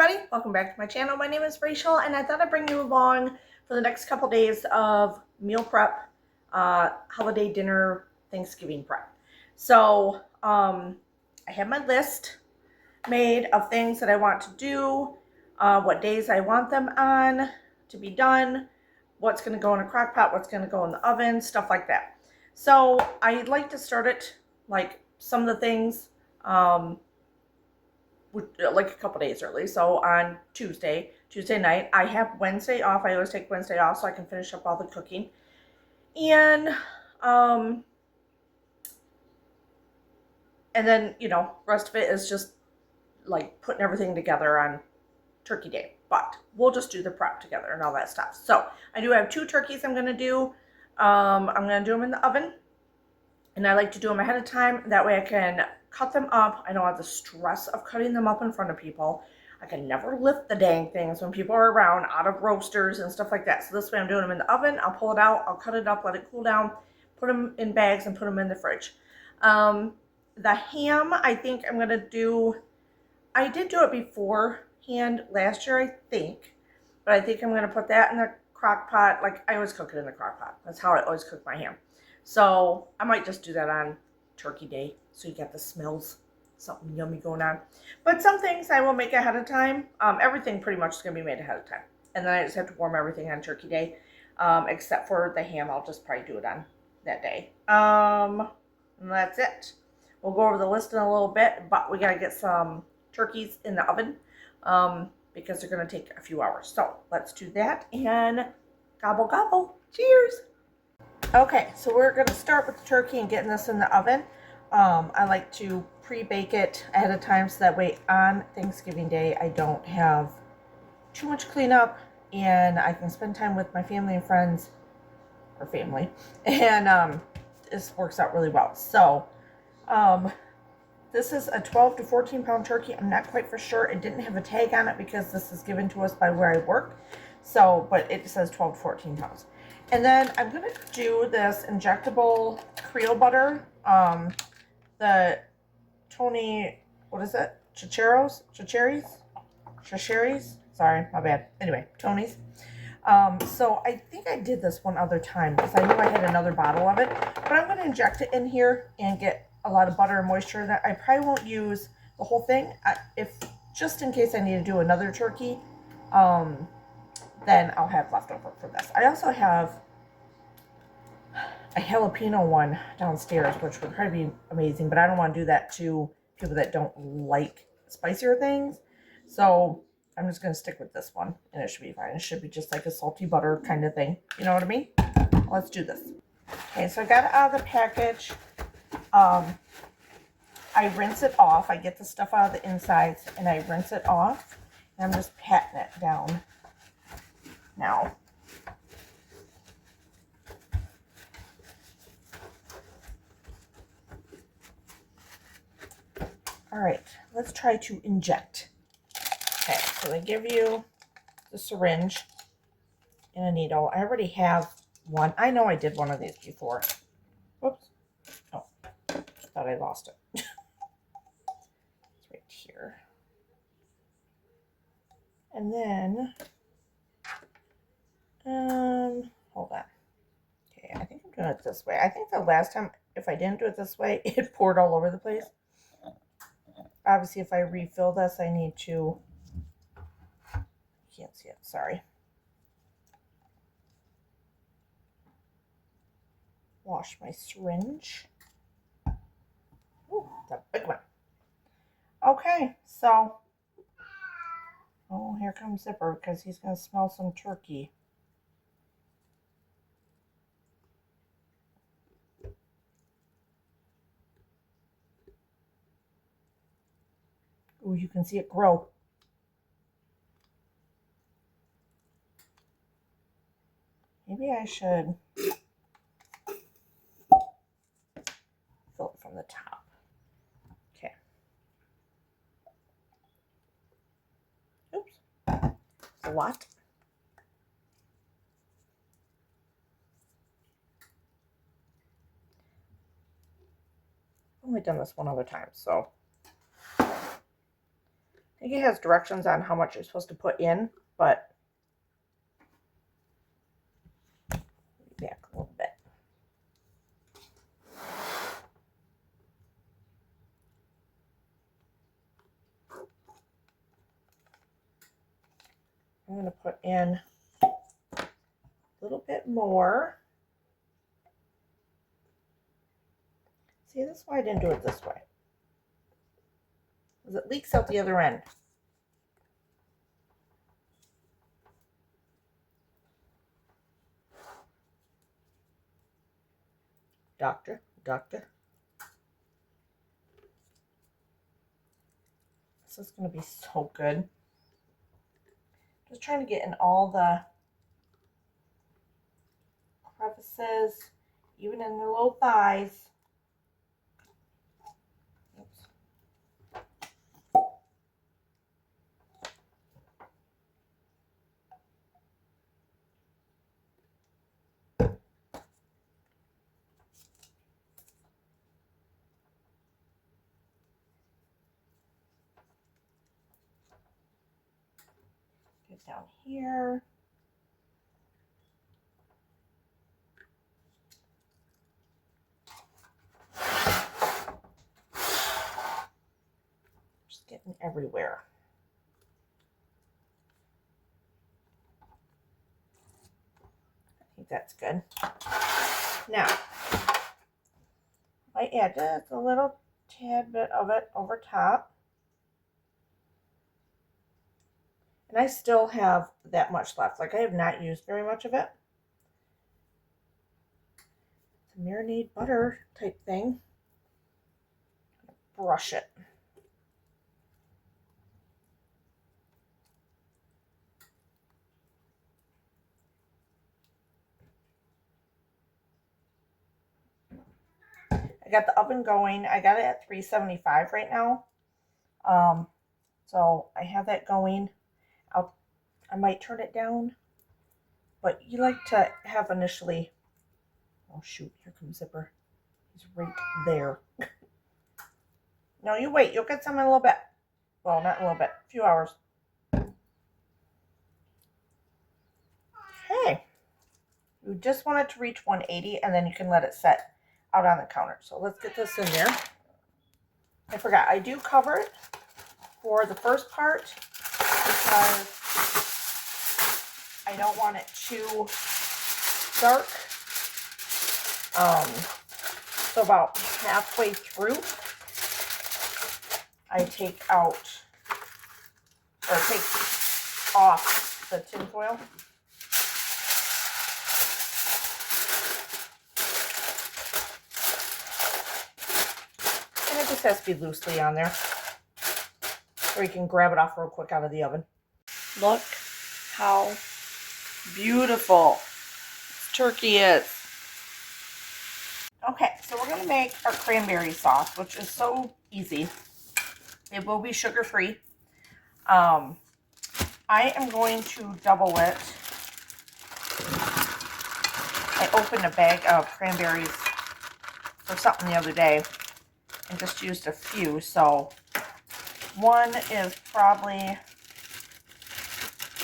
everybody, welcome back to my channel. My name is Rachel and I thought I'd bring you along for the next couple days of meal prep, holiday dinner, Thanksgiving prep. So I have my list made of things that I want to do, what days I want them on to be done, what's going to go in a crock pot, what's going to go in the oven, stuff like that. So I'd like to start it like some of the things like a couple days early. So on Tuesday night, I have Wednesday off. I always take Wednesday off so I can finish up all the cooking. And then, you know, rest of it is just like putting everything together on Turkey Day. But we'll just do the prep together and all that stuff. So I do have 2 turkeys I'm going to do. I'm going to do them in the oven. And I like to do them ahead of time. That way I can cut them up. I don't have the stress of cutting them up in front of people. I can never lift the dang things when people are around out of roasters and stuff like that. So this way I'm doing them in the oven. I'll pull it out. I'll cut it up, let it cool down, put them in bags and put them in the fridge. The ham, I think I'm going to do, I did do it beforehand last year, I think. But I think I'm going to put that in the crock pot. Like I always cook it in the crock pot. That's how I always cook my ham. So I might just do that on Turkey Day so you get the smells, something yummy going on. But some things I will make ahead of time. Everything pretty much is going to be made ahead of time. And then I just have to warm everything on Turkey Day. Except for the ham, I'll just probably do it on that day. And that's it. We'll go over the list in a little bit, but we got to get some turkeys in the oven because they're going to take a few hours. So let's do that and gobble gobble. Cheers! Okay, so we're going to start with the turkey and getting this in the oven. I like to pre-bake it ahead of time so that way on Thanksgiving Day I don't have too much cleanup and I can spend time with my family and friends, or family, and this works out really well. So this is a 12 to 14 pound turkey. I'm not quite for sure. It didn't have a tag on it because this is given to us by where I work. So, but it says 12 to 14 pounds. And then I'm going to do this injectable Creole butter. The Tony, what is it? Chicheros? Sorry, my bad. Anyway, Tony's. So I think I did this one other time because I knew I had another bottle of it. But I'm going to inject it in here and get a lot of butter and moisture. That I probably won't use the whole thing. If just in case I need to do another turkey, then I'll have leftover for this. I also have a jalapeno one downstairs, which would probably be amazing, but I don't want to do that to people that don't like spicier things. So I'm just going to stick with this one, and it should be fine. It should be just like a salty butter kind of thing. You know what I mean? Let's do this. Okay, so I got it out of the package. I rinse it off. I get the stuff out of the insides, and I rinse it off. And I'm just patting it down now. All right, let's try to inject. Okay, so they give you the syringe and a needle. I already have one. I know I did one of these before. Whoops. Oh, thought I lost it. It's right here. And then, hold on. Okay, I think I'm doing it this way. I think the last time, if I didn't do it this way, it poured all over the place. Obviously, if I refill this, I need to, can't see it, sorry. Wash my syringe. Ooh, it's a big one. Okay, so, oh, here comes Zipper because he's going to smell some turkey. Ooh, you can see it grow. Maybe I should fill it from the top. Okay. Oops. It's a lot. I've only done this one other time, so I think it has directions on how much you're supposed to put in, but back a little bit. I'm going to put in a little bit more. See, that's why I didn't do it this way, because it leaks out the other end. Doctor. This is going to be so good. Just trying to get in all the crevices, even in the little thighs. Oops. Get down here. Just getting everywhere. I think that's good. Now, I add just a little tad bit of it over top. And I still have that much left. Like, I have not used very much of it. It's a marinade butter type thing. Brush it. I got the oven going. I got it at 375 right now. So I have that going. I might turn it down, but you like to have initially. Oh shoot! Here comes Zipper. He's right there. No, you wait. You'll get some in a little bit. Well, not in a little bit. A few hours. Okay. You just want it to reach 180, and then you can let it set out on the counter. So let's get this in there. I forgot. I do cover it for the first part because I don't want it too dark. So about halfway through, I take out or take off the tin foil. And it just has to be loosely on there, or you can grab it off real quick out of the oven. Look how beautiful this turkey is. Okay, so we're going to make our cranberry sauce, which is so easy. It will be sugar-free. I am going to double it. I opened a bag of cranberries for something the other day and just used a few. So one is probably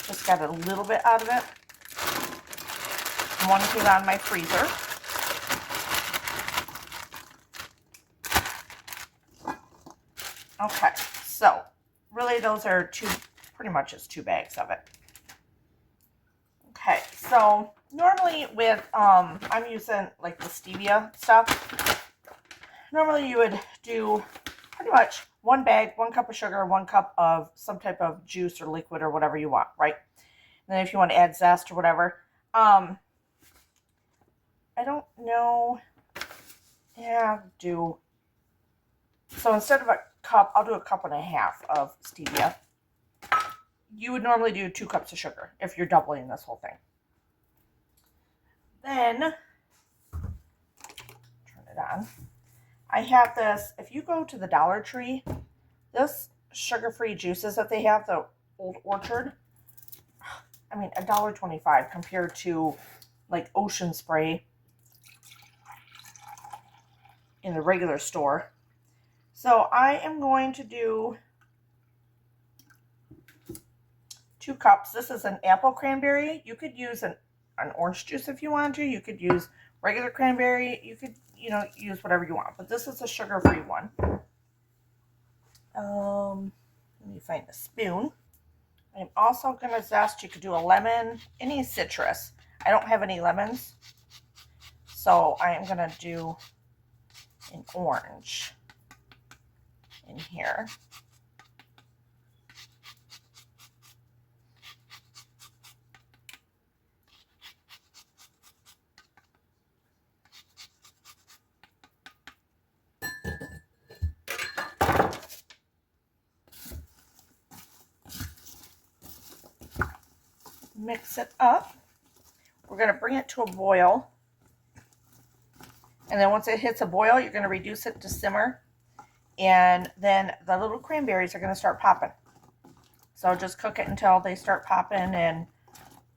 just got a little bit out of it. One is on my freezer. Okay, so really those are pretty much just 2 bags of it. Okay, so normally with, I'm using like the stevia stuff. Normally you would do pretty much 1 bag, 1 cup of sugar, 1 cup of some type of juice or liquid or whatever you want, right? And then if you want to add zest or whatever. I don't know. Yeah, so instead of a cup, I'll do a cup and a half of stevia. You would normally do 2 cups of sugar if you're doubling this whole thing. Then, turn it on. I have this, if you go to the Dollar Tree, this sugar-free juices that they have, the Old Orchard, I mean, $1.25 compared to like Ocean Spray in the regular store. So I am going to do 2 cups. This is an apple cranberry. You could use an orange juice if you want to. You could use regular cranberry. You could, use whatever you want. But this is a sugar-free one. Let me find a spoon. I'm also going to zest. You could do a lemon, any citrus. I don't have any lemons, so I am going to do an orange in here. Mix it up. We're going to bring it to a boil. And then once it hits a boil, you're going to reduce it to simmer. And then the little cranberries are going to start popping. So just cook it until they start popping. And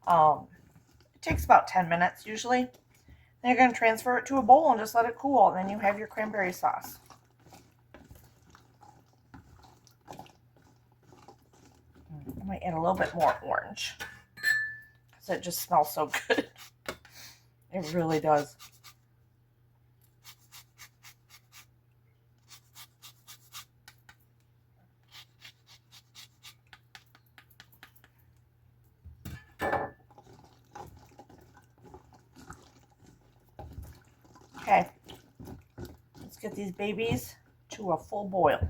it takes about 10 minutes usually. Then you're going to transfer it to a bowl and just let it cool. And then you have your cranberry sauce. I might add a little bit more orange, because it just smells so good. It really does. Okay, let's get these babies to a full boil.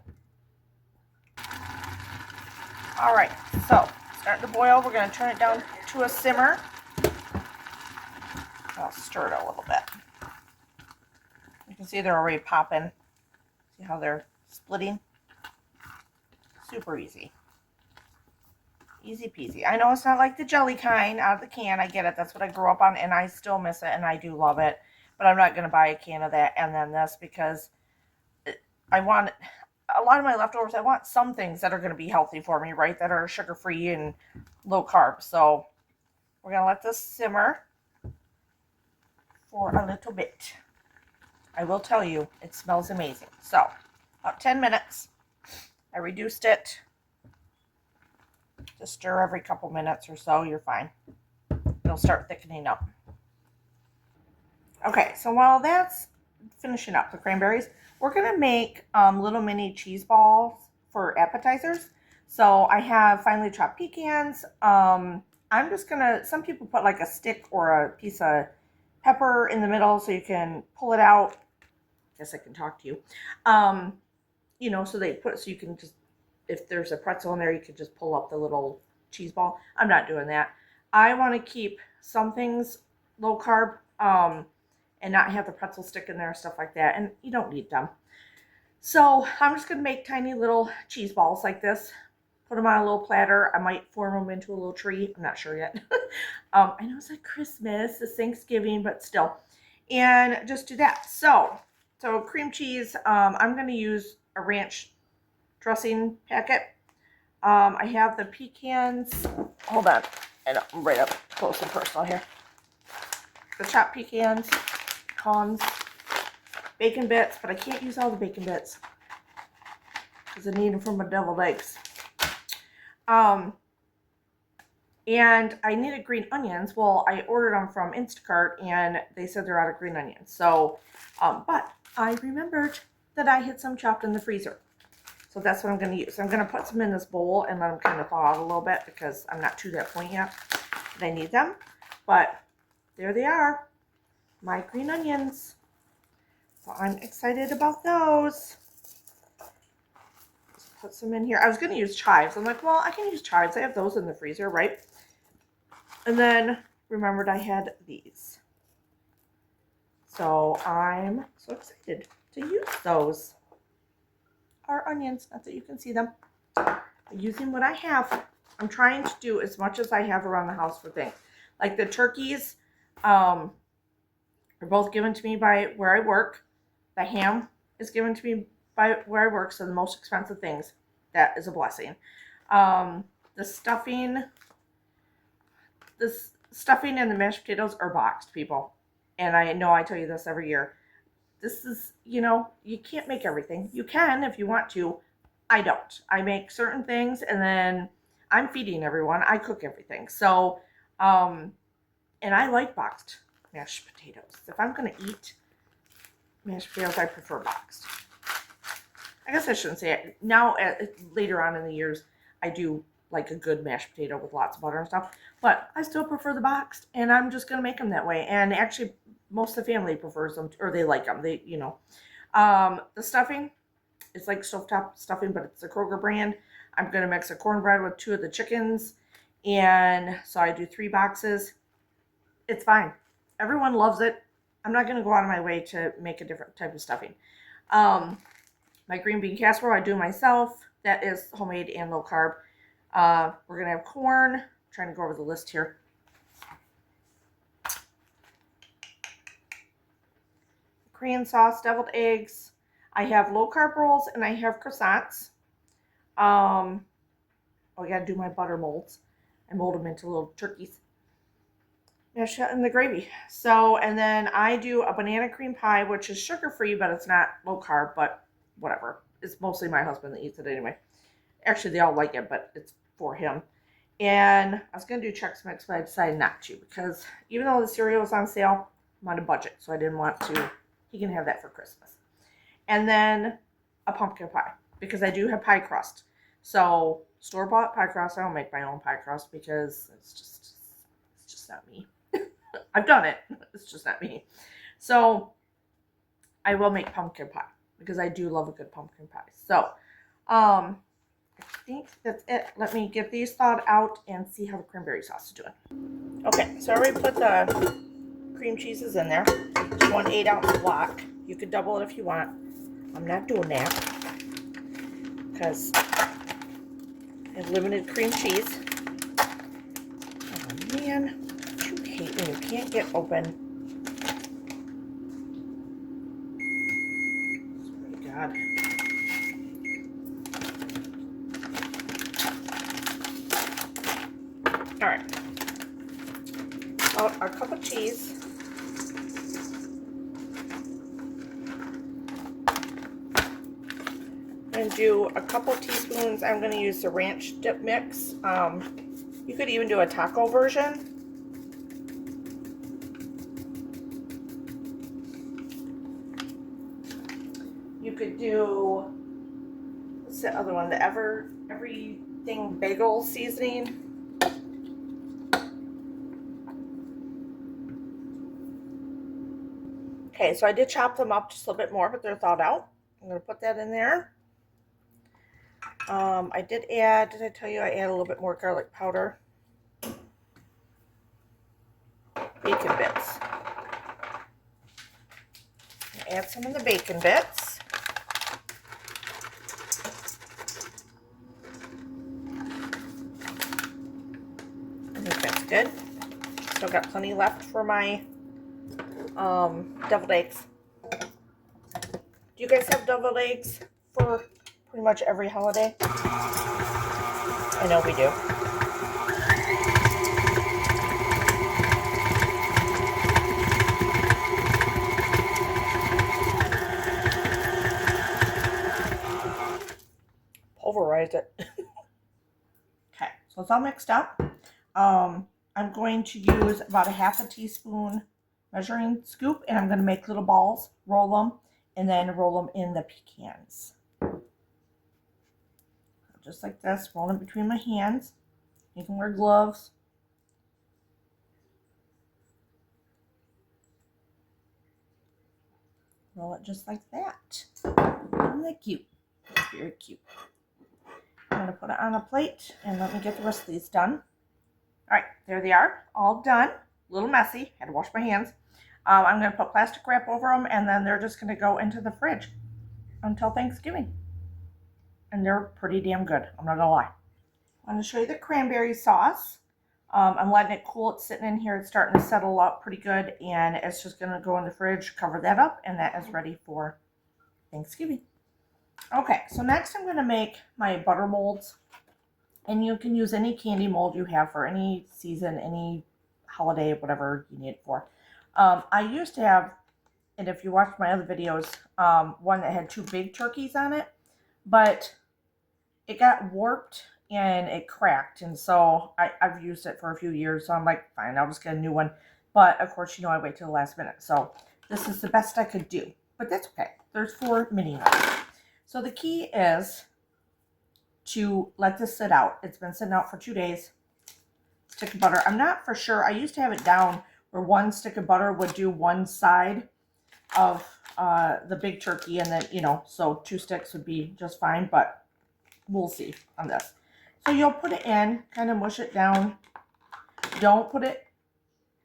All right, so starting to boil. We're going to turn it down to a simmer. I'll stir it a little bit. You can see they're already popping. See how they're splitting? Super easy. Easy peasy. I know it's not like the jelly kind out of the can. I get it. That's what I grew up on, and I still miss it, and I do love it. But I'm not going to buy a can of that and then this, because I want a lot of my leftovers. I want some things that are going to be healthy for me, right? That are sugar-free and low carb. So we're going to let this simmer for a little bit. I will tell you, it smells amazing. So about 10 minutes. I reduced it. Just stir every couple minutes or so. You're fine. It'll start thickening up. Okay, so while that's finishing up, the cranberries, we're going to make little mini cheese balls for appetizers. So I have finely chopped pecans. I'm just going to, some people put like a stick or a piece of pepper in the middle so you can pull it out. I guess I can talk to you. So they put it so you can just, if there's a pretzel in there, you can just pull up the little cheese ball. I'm not doing that. I want to keep some things low carb, and not have the pretzel stick in there and stuff like that. And you don't need them. So I'm just going to make tiny little cheese balls like this. Put them on a little platter. I might form them into a little tree. I'm not sure yet. I know it's like Christmas, it's Thanksgiving, but still. And just do that. So cream cheese. I'm going to use a ranch dressing packet. I have the pecans. Hold on. I know, I'm right up close and personal here. The chopped pecans. Bacon bits, but I can't use all the bacon bits because I need them for my deviled eggs. And I needed green onions. Well, I ordered them from Instacart and they said they're out of green onions. So, but I remembered that I had some chopped in the freezer. So that's what I'm going to use. I'm going to put some in this bowl and let them kind of thaw out a little bit because I'm not to that point yet. I need them, but there they are. My green onions. So I'm excited about those. Just put some in here. I was going to use chives. I'm like, well, I can use chives. I have those in the freezer, right? And then remembered I had these. So I'm so excited to use those. Our onions, not that you can see them. I'm using what I have. I'm trying to do as much as I have around the house for things. Like the turkeys, are both given to me by where I work. The ham is given to me by where I work, so the most expensive things. That is a blessing. The stuffing and the mashed potatoes are boxed, people. And I know I tell you this every year. This is, you can't make everything. You can if you want to. I don't. I make certain things, and then I'm feeding everyone. I cook everything. So, and I like boxed mashed potatoes. If I'm going to eat mashed potatoes, I prefer boxed. I guess I shouldn't say it. Now, later on in the years, I do like a good mashed potato with lots of butter and stuff. But I still prefer the boxed, and I'm just going to make them that way. And actually, most of the family prefers them, or they like them. They, you know. The stuffing, it's like stovetop stuffing, but it's the Kroger brand. I'm going to mix a cornbread with 2 of the chickens. And so I do 3 boxes. It's fine. Everyone loves it. I'm not going to go out of my way to make a different type of stuffing. My green bean casserole I do myself. That is homemade and low carb. We're going to have corn. I'm trying to go over the list here. Korean sauce, deviled eggs. I have low carb rolls and I have croissants. I gotta do my butter molds. I mold them into little turkeys. Mash that in the gravy. So, and then I do a banana cream pie, which is sugar free, but it's not low carb, but whatever. It's mostly my husband that eats it anyway. Actually, they all like it, but it's for him. And I was gonna do Chex Mix, but I decided not to because even though the cereal was on sale, I'm on a budget, so I didn't want to. He can have that for Christmas. And then a pumpkin pie because I do have pie crust. So store-bought pie crust. I don't make my own pie crust because it's just not me. I've done it. It's just not me. So I will make pumpkin pie because I do love a good pumpkin pie. So I think that's it. Let me get these thawed out and see how the cranberry sauce is doing. Okay, so I already put the cream cheeses in there. It's 1 8-ounce block. You could double it if you want. I'm not doing that because I have limited cream cheese. Oh man, don't you hate when you can't get open? Swear to God. All right. About a cup of cheese. I'm going to do a couple teaspoons. I'm going to use the ranch dip mix. You could even do a taco version. You could do, what's the other one? The everything bagel seasoning. Okay, so I did chop them up just a little bit more, but they're thawed out. I'm going to put that in there. I did add, did I tell you I add a little bit more garlic powder? Bacon bits. Add some of the bacon bits. I think that's good. Still got plenty left for my deviled eggs. Do you guys have deviled eggs for pretty much every holiday? I know we do. Pulverize it. Okay, so it's all mixed up. I'm going to use about a ½ teaspoon measuring scoop, and I'm going to make little balls, roll them, and then roll them in the pecans. Just like this, roll them between my hands. You can wear gloves. Roll it just like that. Isn't that cute? Very cute. I'm going to put it on a plate and let me get the rest of these done. All right, there they are, all done. A little messy, had to wash my hands. I'm going to put plastic wrap over them, and then they're just going to go into the fridge until Thanksgiving. And they're pretty damn good, I'm not going to lie. I'm going to show you the cranberry sauce. I'm letting it cool. It's sitting in here. It's starting to settle up pretty good, and it's just going to go in the fridge, cover that up, and that is ready for Thanksgiving. Okay, so next I'm going to make my butter molds. And you can use any candy mold you have for any season, any holiday, whatever you need it for. I used to have, and if you watched my other videos, one that had 2 big turkeys on it, but it got warped and it cracked. And so I've used it for a few years. So I'm like, fine, I'll just get a new one. But of course, I wait till the last minute. So this is the best I could do. But that's okay. There's 4 mini ones. So the key is to let this sit out. It's been sitting out for 2 days. Stick of butter. I'm not for sure. I used to have it down where 1 stick of butter would do one side of the big turkey, and then, so 2 sticks would be just fine, but we'll see on this. So you'll put it in, kind of mush it down. Don't put it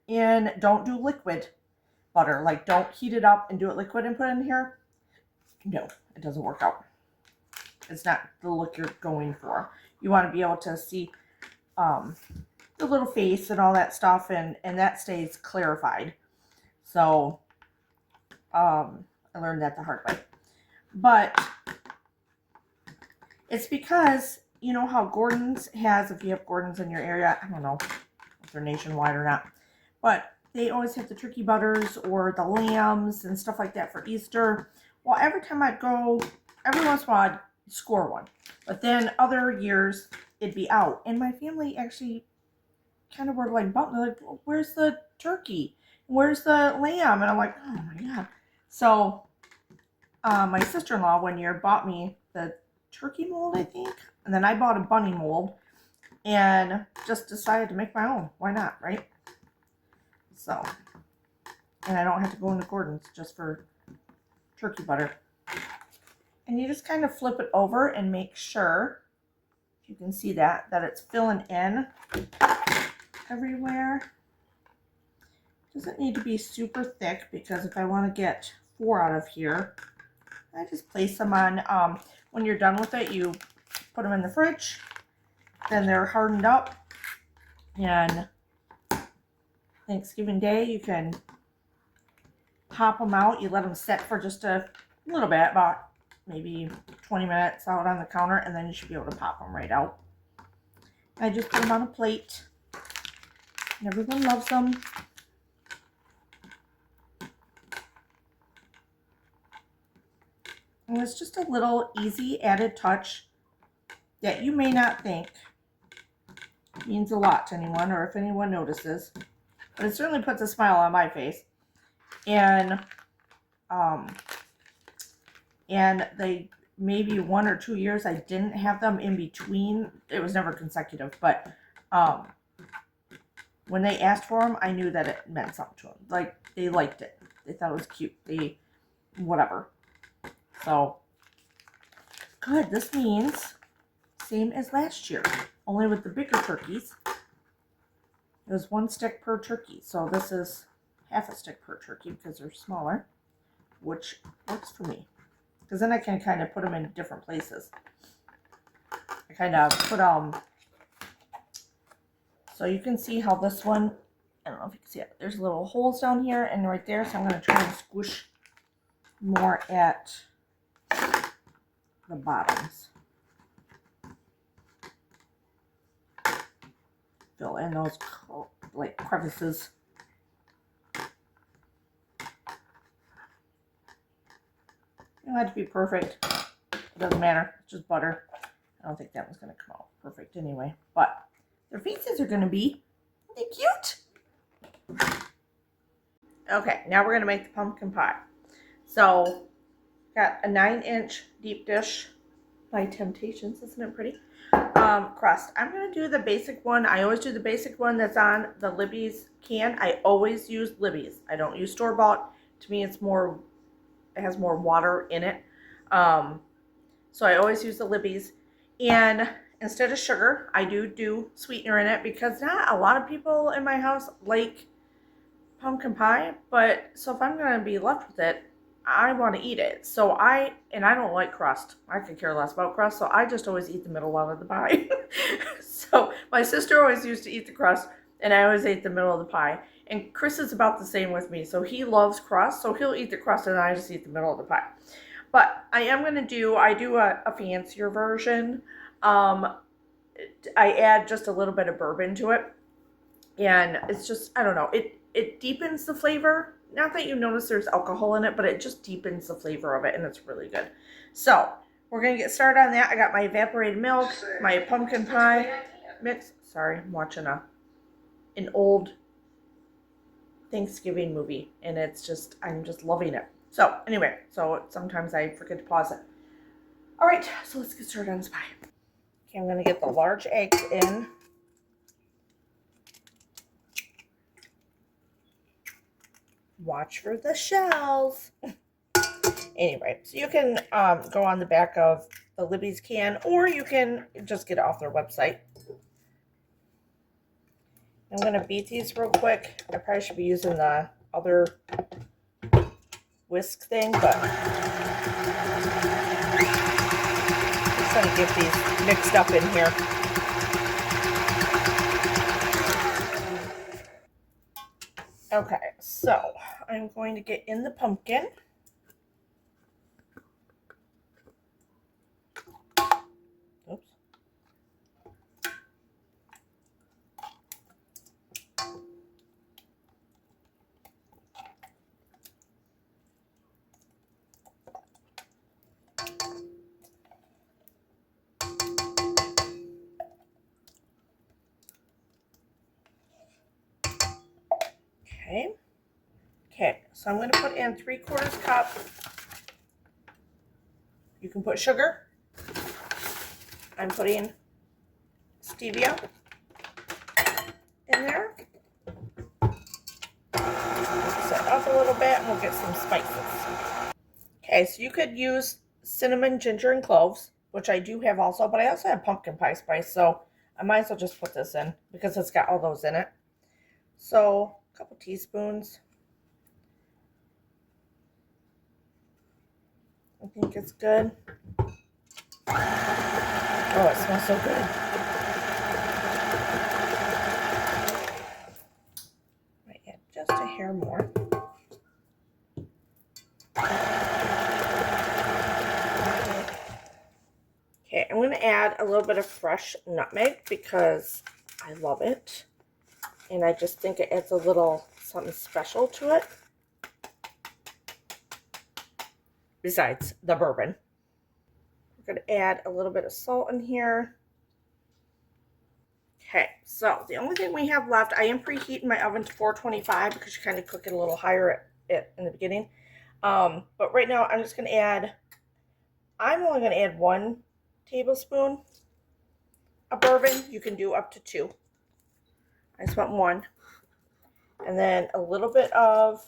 in, don't do liquid butter. Like, don't heat it up and do it liquid and put it in here. No, it doesn't work out. It's not the look you're going for. You want to be able to see the little face and all that stuff, and that stays clarified. So I learned that the hard way. But it's because, you know how Gordon's has, if you have Gordon's in your area, I don't know if they're nationwide or not, but they always have the turkey butters or the lambs and stuff like that for Easter. Well, every time I'd go, every once in a while I'd score one. But then other years it'd be out. And my family actually kind of were like, they're like, well, where's the turkey? Where's the lamb? And I'm like, oh my God. So my sister-in-law one year bought me the turkey mold, I think. And then I bought a bunny mold and just decided to make my own. Why not, right? So, and I don't have to go into Gordon's just for turkey butter. And you just kind of flip it over and make sure, if you can see that it's filling in everywhere. Doesn't need to be super thick, because if I want to get 4 out of here, I just place them on. When you're done with it, you put them in the fridge. Then they're hardened up. And Thanksgiving Day, you can pop them out. You let them set for just a little bit, about maybe 20 minutes out on the counter, and then you should be able to pop them right out. I just put them on a plate, and everyone loves them. And it's just a little easy added touch that you may not think means a lot to anyone, or if anyone notices, but it certainly puts a smile on my face. And they, maybe 1 or 2 years I didn't have them in between. It was never consecutive, but when they asked for them, I knew that it meant something to them. Like, they liked it. They thought it was cute. They, whatever. So, good. This means same as last year, only with the bigger turkeys. It was 1 stick per turkey. So this is half a stick per turkey because they're smaller, which works for me. Because then I can kind of put them in different places. I kind of put, so you can see how this one, I don't know if you can see it. There's little holes down here and right there. So I'm going to try and squish more at the bottoms. Fill in those like crevices. You don't have to be perfect. It doesn't matter. It's just butter. I don't think that one's going to come out perfect anyway. But their faces are going to be, aren't they cute? Okay, now we're going to make the pumpkin pie. So, got a 9-inch deep dish by Temptations. Isn't it pretty? Crust. I'm going to do the basic one. I always do the basic one that's on the Libby's can. I always use Libby's. I don't use store-bought. To me, it's more, it has more water in it. So I always use the Libby's. And instead of sugar, I do sweetener in it, because not a lot of people in my house like pumpkin pie. But so if I'm going to be left with it, I want to eat it. So I don't like crust. I could care less about crust. So I just always eat the middle out of the pie. So my sister always used to eat the crust, and I always ate the middle of the pie. And Chris is about the same with me. So he loves crust. So he'll eat the crust, and I just eat the middle of the pie. But I am going to do a fancier version. I add just a little bit of bourbon to it. And it's just, I don't know, it deepens the flavor. Not that you notice there's alcohol in it, but it just deepens the flavor of it, and it's really good. So we're gonna get started on that. I got my evaporated milk, my pumpkin pie mix. Sorry, I'm watching an old Thanksgiving movie, and I'm just loving it. So anyway, so sometimes I forget to pause it. All right, so let's get started on this pie. Okay, I'm gonna get the large eggs in. Watch for the shells. Anyway, so you can go on the back of the Libby's can, or you can just get it off their website. I'm going to beat these real quick. I probably should be using the other whisk thing, but I'm just going to get these mixed up in here. Okay, so I'm going to get in the pumpkin. Oops. Okay, so I'm going to put in 3/4 cup. You can put sugar. I'm putting stevia in there. Mix it up a little bit and we'll get some spices. Okay, so you could use cinnamon, ginger, and cloves, which I do have also, but I also have pumpkin pie spice, so I might as well just put this in because it's got all those in it. So, a couple teaspoons. I think it's good. Oh, it smells so good. Might add just a hair more. Okay, I'm going to add a little bit of fresh nutmeg because I love it. And I just think it adds a little something special to it. Besides the bourbon. We're going to add a little bit of salt in here. Okay, so the only thing we have left, I am preheating my oven to 425 because you kind of cook it a little higher in the beginning. But right now I'm just going to add, I'm only going to add 1 tablespoon of bourbon. You can do up to 2. I just want 1. And then a little bit of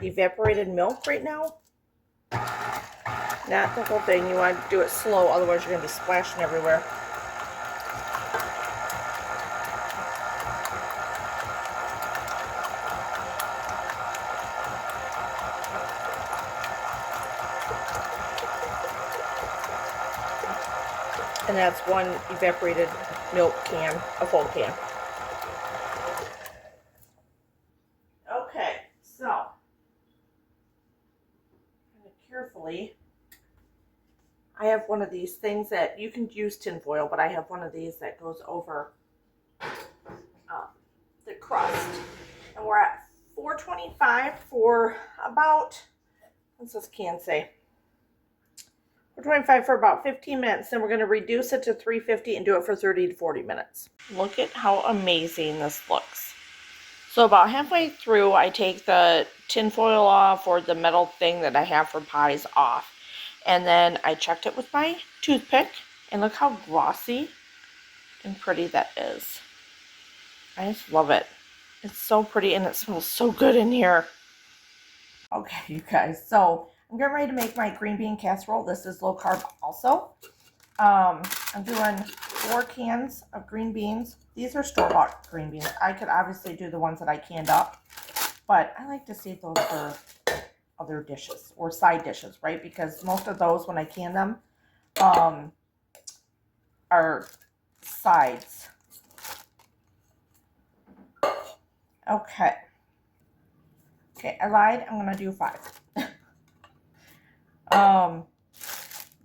evaporated milk right now. Not the whole thing. You want to do it slow, otherwise you're going to be splashing everywhere. And that's 1 evaporated milk can, a full can. Okay, so carefully, I have one of these things that you can use tin foil, but I have one of these that goes over the crust. And we're at 425 for about, what's this can say? 425 for about 15 minutes. Then we're going to reduce it to 350 and do it for 30 to 40 minutes. Look at how amazing this looks. So about halfway through, I take the tin foil off, or the metal thing that I have for pies off. And then I checked it with my toothpick, and look how glossy and pretty that is. I just love it. It's so pretty and it smells so good in here. Okay, you guys, so I'm getting ready to make my green bean casserole. This is low carb also. I'm doing 4 cans of green beans. These are store-bought green beans. I could obviously do the ones that I canned up, but I like to save those for other dishes or side dishes, right? Because most of those, when I can them, are sides. Okay, I lied. I'm gonna do 5.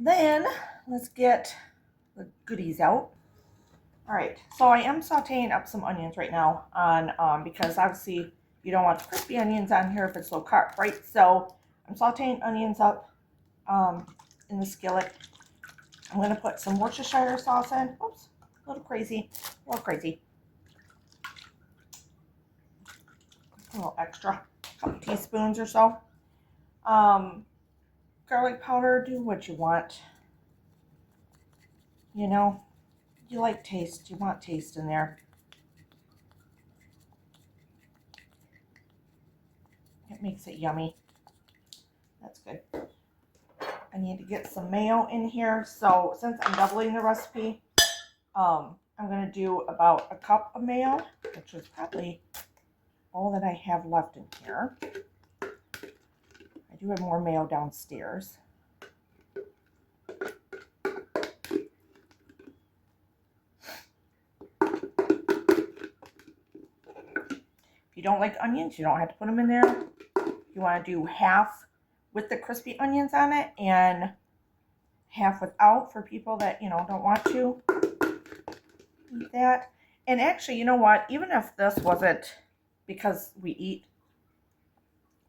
Then let's get the goodies out. All right, so I am sauteing up some onions right now on because obviously you don't want crispy onions on here if it's low carb, right? So I'm sauteing onions up in the skillet. I'm going to put some Worcestershire sauce in. Oops, a little crazy, a little crazy. A little extra, a couple teaspoons or so. Garlic powder, do what you want. You know, you like taste, you want taste in there. It makes it yummy. That's good. I need to get some mayo in here. So since I'm doubling the recipe, I'm going to do about a cup of mayo, which is probably all that I have left in here. I do have more mayo downstairs. If you don't like onions, you don't have to put them in there. You want to do half with the crispy onions on it and half without for people that, you know, don't want to eat that. And actually, you know what? Even if this wasn't, because we eat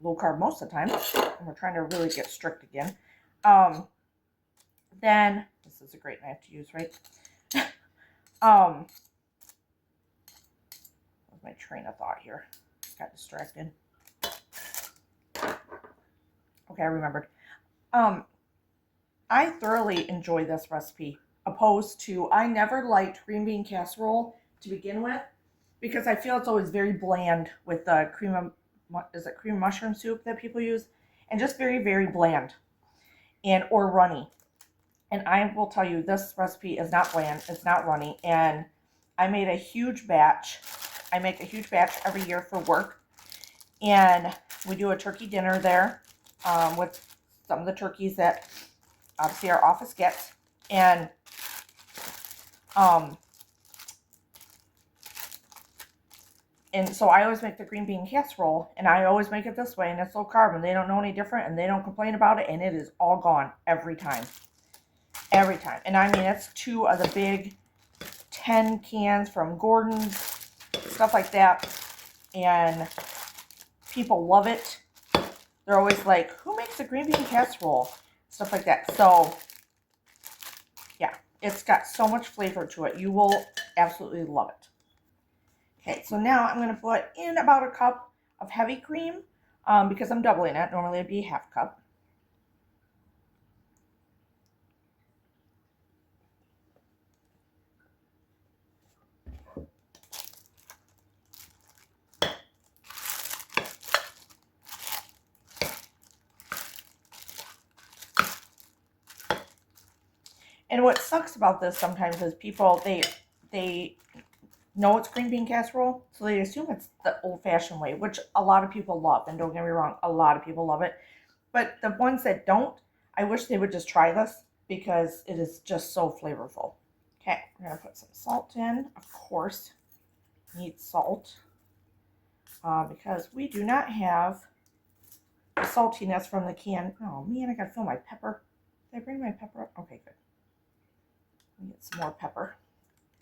low carb most of the time, and we're trying to really get strict again, then this is a great knife to use, right? What's my train of thought here? Got distracted. Okay, I remembered. I thoroughly enjoy this recipe, opposed to, I never liked green bean casserole to begin with, because I feel it's always very bland with the cream mushroom soup that people use, and just very, very bland or runny. And I will tell you, this recipe is not bland, it's not runny, and I made a huge batch. I make a huge batch every year for work, and we do a turkey dinner there with some of the turkeys that obviously our office gets, and so I always make the green bean casserole, and I always make it this way, and it's low carb, and they don't know any different, and they don't complain about it, and it is all gone every time. Every time. And I mean, it's 2 of the big 10 cans from Gordon's, stuff like that, and people love it. They're always like, who makes a green bean casserole? Stuff like that. So, yeah, it's got so much flavor to it. You will absolutely love it. Okay, so now I'm going to put in about a cup of heavy cream because I'm doubling it. Normally it'd be a half cup. And what sucks about this sometimes is people, they know it's green bean casserole, so they assume it's the old-fashioned way, which a lot of people love. And don't get me wrong, a lot of people love it. But the ones that don't, I wish they would just try this because it is just so flavorful. Okay, we're going to put some salt in. Of course, need salt because we do not have the saltiness from the can. Oh, man, I got to fill my pepper. Did I bring my pepper up? Okay, good. Get some more pepper.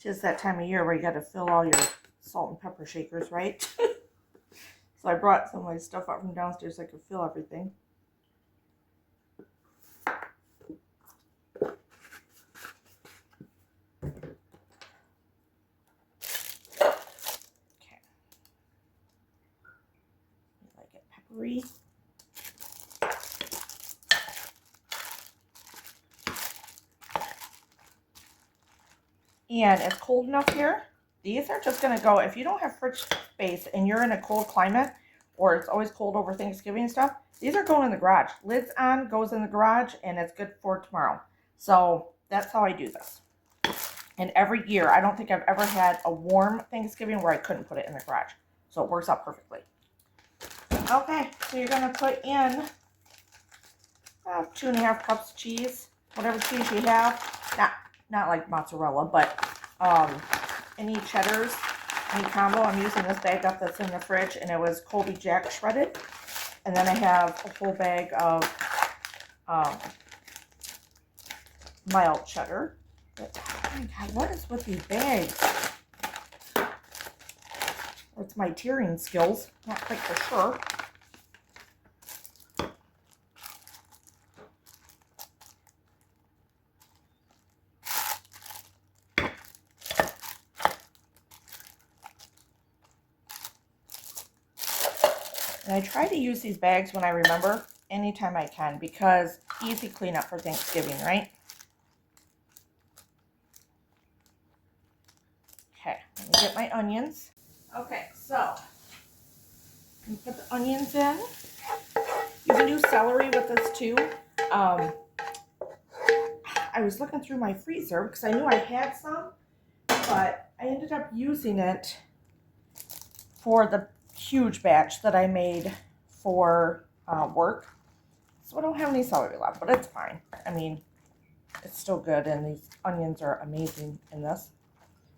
It's that time of year where you got to fill all your salt and pepper shakers, right? So I brought some of my stuff up from downstairs so I could fill everything. Okay. Like it peppery. And it's cold enough here. These are just going to go, if you don't have fridge space and you're in a cold climate, or it's always cold over Thanksgiving and stuff, these are going in the garage. Lids on, goes in the garage, and it's good for tomorrow. So that's how I do this. And every year, I don't think I've ever had a warm Thanksgiving where I couldn't put it in the garage. So it works out perfectly. Okay, so you're going to put in 2.5 cups of cheese, whatever cheese you have. Not like mozzarella, but any cheddars, any combo. I'm using this bag up that's in the fridge, and it was Colby Jack shredded. And then I have a whole bag of mild cheddar. But, oh my God, what is with these bags? Or it's my tearing skills, not quite for sure. And I try to use these bags when I remember, anytime I can, because easy cleanup for Thanksgiving, right? Okay, let me get my onions. Okay, so you put the onions in. You can do celery with this too. I was looking through my freezer because I knew I had some, but I ended up using it for the huge batch that I made for work. So I don't have any celery left, but it's fine. I mean, it's still good, and these onions are amazing in this.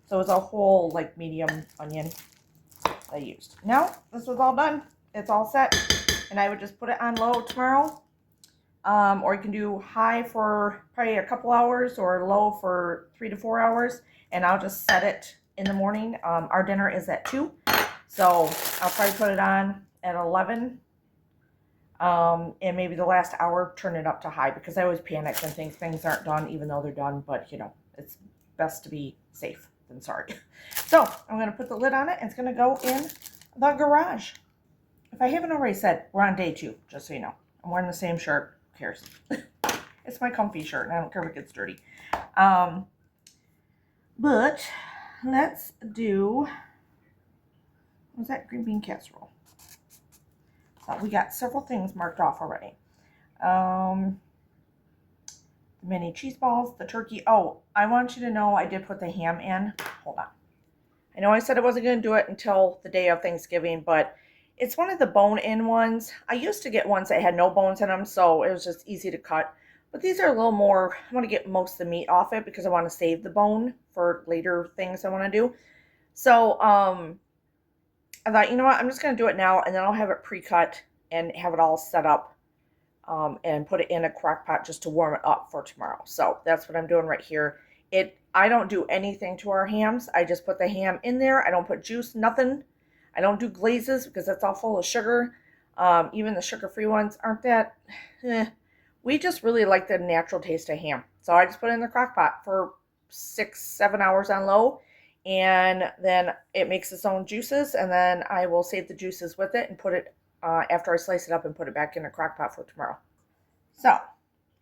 So it's a whole, like, medium onion I used. Now, this was all done. It's all set, and I would just put it on low tomorrow. Or you can do high for probably a couple hours or low for 3 to 4 hours, and I'll just set it in the morning. Our dinner is at 2, so I'll probably put it on at 11, and maybe the last hour turn it up to high, because I always panic when things aren't done, even though they're done. But you know, it's best to be safe than sorry. So I'm going to put the lid on it, and it's going to go in the garage. If I haven't already said, we're on day 2, just so you know. I'm wearing the same shirt. Who cares? It's my comfy shirt, and I don't care if it gets dirty. But let's do, what's that? Green bean casserole. So we got several things marked off already. The mini cheese balls, the turkey. Oh, I want you to know I did put the ham in. Hold on. I know I said I wasn't going to do it until the day of Thanksgiving, but it's one of the bone-in ones. I used to get ones that had no bones in them, so it was just easy to cut. But these are a little more, I want to get most of the meat off it because I want to save the bone for later things I want to do. So, I thought, you know what, I'm just going to do it now, and then I'll have it pre-cut and have it all set up, and put it in a crock pot just to warm it up for tomorrow. So that's what I'm doing right here. I don't do anything to our hams. I just put the ham in there. I don't put juice, nothing. I don't do glazes because that's all full of sugar. Even the sugar-free ones aren't that. We just really like the natural taste of ham. So I just put it in the crock pot for 6-7 hours on low. And then it makes its own juices. And then I will save the juices with it and put it, after I slice it up, and put it back in a crock pot for tomorrow. So,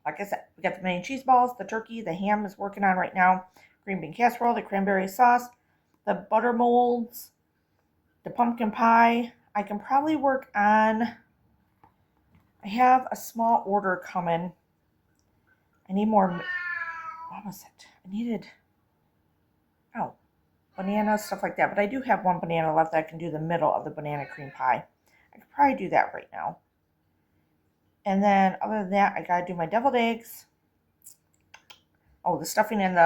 like I said, we got the mini cheese balls, the turkey, the ham is working on right now, green bean casserole, the cranberry sauce, the butter molds, the pumpkin pie. I can probably work on, I have a small order coming. I need more, what was it? I needed, banana, stuff like that. But I do have one banana left that I can do the middle of the banana cream pie. I could probably do that right now. And then other than that, I gotta do my deviled eggs. Oh, the stuffing in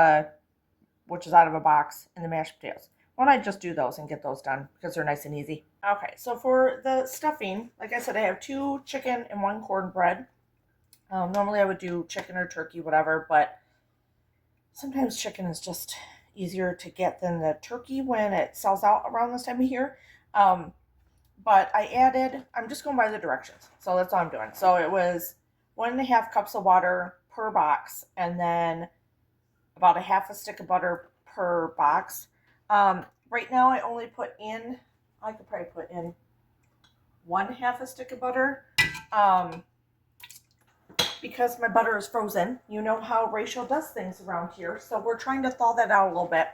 which is out of a box, and the mashed potatoes. Why don't I just do those and get those done because they're nice and easy. Okay, so for the stuffing, like I said, I have 2 chicken and 1 cornbread. Normally I would do chicken or turkey, whatever, but sometimes chicken is just easier to get than the turkey when it sells out around this time of year. But I added, I'm just going by the directions. So that's all I'm doing. So it was 1.5 cups of water per box, and then about a half a stick of butter per box. Right now I only put in, I could probably put in 1/2 a stick of butter. Because my butter is frozen. You know how Rachel does things around here. So we're trying to thaw that out a little bit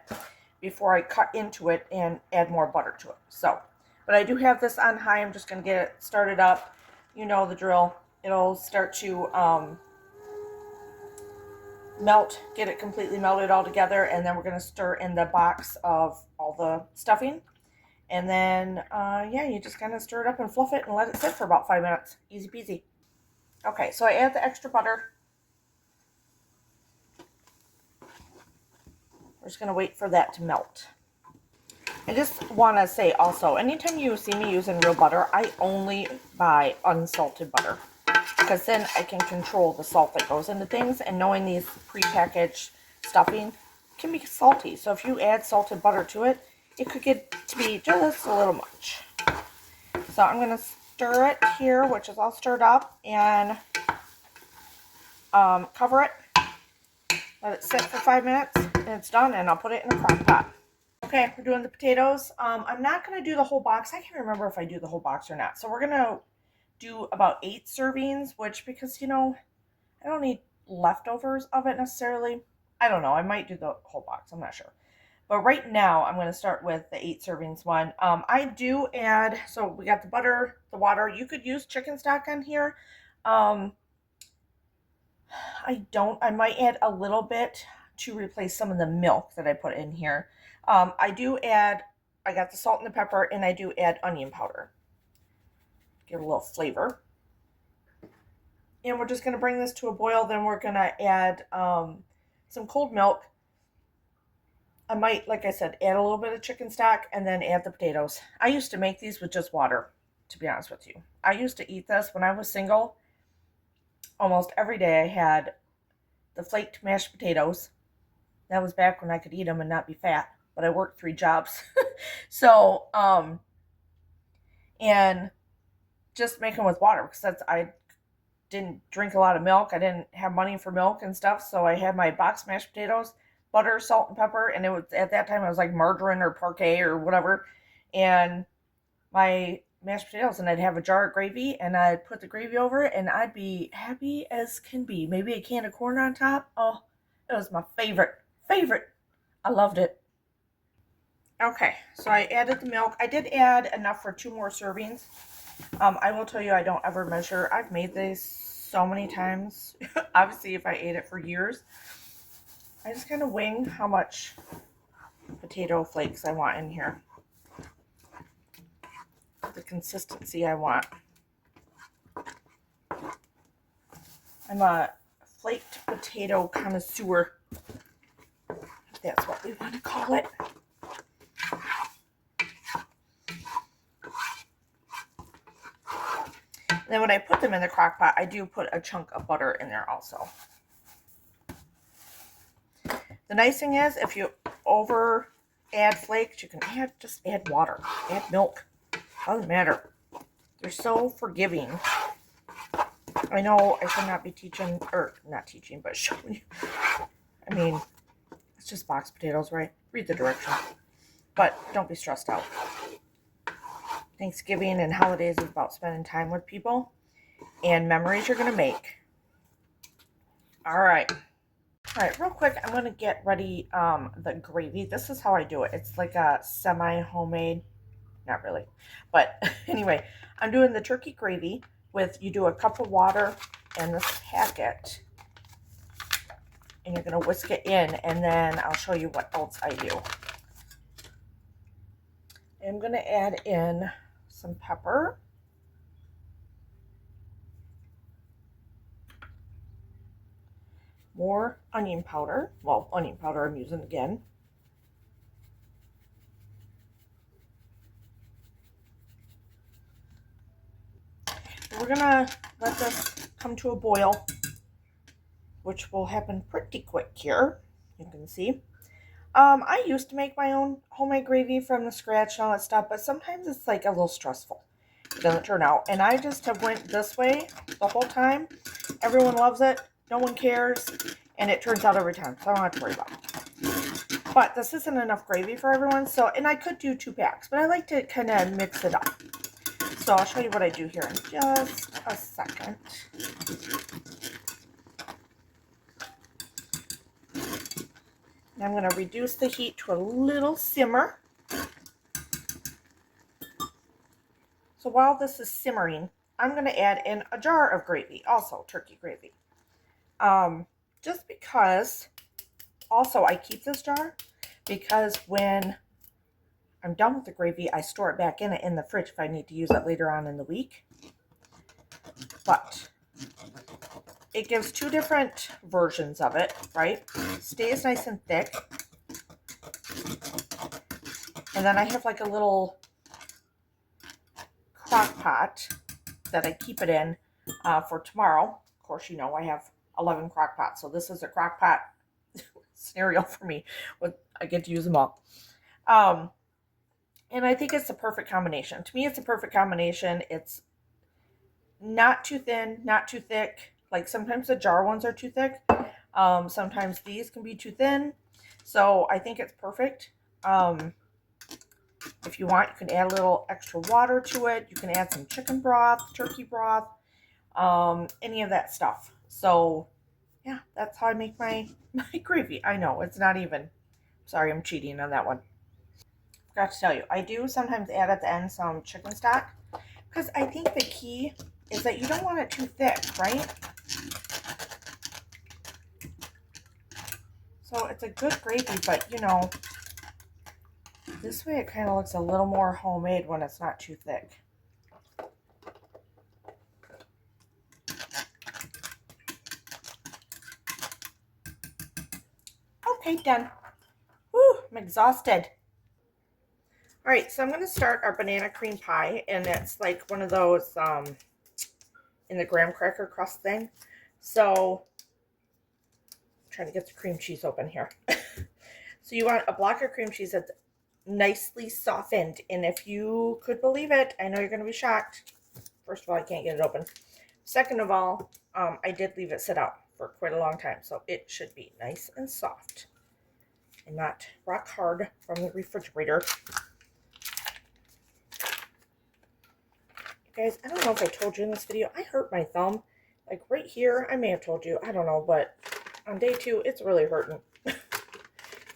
before I cut into it and add more butter to it. So, but I do have this on high. I'm just going to get it started up. You know the drill. It'll start to melt, get it completely melted all together, and then we're going to stir in the box of all the stuffing. And then, yeah, you just kind of stir it up and fluff it and let it sit for about 5 minutes. Easy peasy. Okay, so I add the extra butter. We're just going to wait for that to melt. I just want to say also, anytime you see me using real butter, I only buy unsalted butter, because then I can control the salt that goes into things, and knowing these prepackaged stuffing can be salty. So if you add salted butter to it, it could get to be just a little much. So I'm going to stir it here, which is all stirred up, and cover it. Let it sit for 5 minutes, and it's done, and I'll put it in a crock pot. Okay, we're doing the potatoes. I'm not going to do the whole box. I can't remember if I do the whole box or not. So we're going to do about 8 servings, which, because, you know, I don't need leftovers of it necessarily. I don't know. I might do the whole box. I'm not sure. But right now, I'm going to start with the 8 servings one. I do add, so we got the butter, the water. You could use chicken stock on here. Um, I might add a little bit to replace some of the milk that I put in here. I do add, I got the salt and the pepper, and I do add onion powder. Give it a little flavor. And we're just going to bring this to a boil. Then we're going to add some cold milk. I might, like I said, add a little bit of chicken stock and then add the potatoes. I used to make these with just water, to be honest with you. I used to eat this when I was single. Almost every day I had the flaked mashed potatoes. That was back when I could eat them and not be fat, but I worked 3 jobs. So, and just make them with water, because I didn't drink a lot of milk. I didn't have money for milk and stuff. So I had my box mashed potatoes, butter, salt, and pepper. And it was, at that time, it was like margarine or parquet or whatever. And my mashed potatoes, and I'd have a jar of gravy, and I'd put the gravy over it, and I'd be happy as can be. Maybe a can of corn on top. Oh, it was my favorite. I loved it. Okay, so I added the milk. I did add enough for 2 more servings. I will tell you, I don't ever measure. I've made this so many times. Obviously, if I ate it for years. I just kind of wing how much potato flakes I want in here. The consistency I want. I'm a flaked potato connoisseur, if that's what we want to call it. And then when I put them in the crock pot, I do put a chunk of butter in there also. The nice thing is, if you over add flakes, you can just add water, add milk. Doesn't matter. They're so forgiving. I know I should not be teaching, or not teaching, but showing you. I mean, it's just box potatoes, right? Read the directions. But don't be stressed out. Thanksgiving and holidays is about spending time with people and memories you're going to make. All right, real quick, I'm going to get ready the gravy. This is how I do it. It's like a semi-homemade, not really. But anyway, I'm doing the turkey gravy with, you do a cup of water and this packet. And you're going to whisk it in, and then I'll show you what else I do. I'm going to add in some pepper. More onion powder. Well, onion powder I'm using again. We're going to let this come to a boil, which will happen pretty quick here. You can see. I used to make my own homemade gravy from the scratch and all that stuff, but sometimes it's like a little stressful. It doesn't turn out. And I just have went this way the whole time. Everyone loves it. No one cares. And it turns out every time. So I don't have to worry about it. But this isn't enough gravy for everyone. So, and I could do 2 packs, but I like to kind of mix it up. So I'll show you what I do here in just a second. I'm going to reduce the heat to a little simmer. So while this is simmering, I'm going to add in a jar of gravy, also turkey gravy. Just because, also I keep this jar because when I'm done with the gravy, I store it back in the fridge if I need to use it later on in the week. But it gives 2 different versions of it, right? Stays nice and thick. And then I have like a little crock pot that I keep it in for tomorrow. Of course, you know, I have 11 crock pots, so this is a crock pot scenario for me. I get to use them all. And I think it's the perfect combination. To me, it's a perfect combination. It's not too thin, not too thick. Like sometimes the jar ones are too thick. Sometimes these can be too thin. So I think it's perfect. If you want, you can add a little extra water to it. You can add some chicken broth, turkey broth, any of that stuff. So yeah, that's how I make my gravy. I know, it's not even. Sorry, I'm cheating on that one. Forgot to tell you, I do sometimes add at the end some chicken stock, because I think the key is that you don't want it too thick, right? So it's a good gravy, but you know, this way it kind of looks a little more homemade when it's not too thick. Okay, done. Whew, I'm exhausted. All right, so I'm going to start our banana cream pie, and it's like one of those in the graham cracker crust thing. So I'm trying to get the cream cheese open here. So you want a block of cream cheese that's nicely softened, and if you could believe it, I know you're going to be shocked. First of all, I can't get it open. Second of all, I did leave it sit out for quite a long time, so it should be nice and soft and not rock hard from the refrigerator. Guys, I don't know if I told you in this video, I hurt my thumb. Like right here, I may have told you, I don't know, but on day 2, it's really hurting.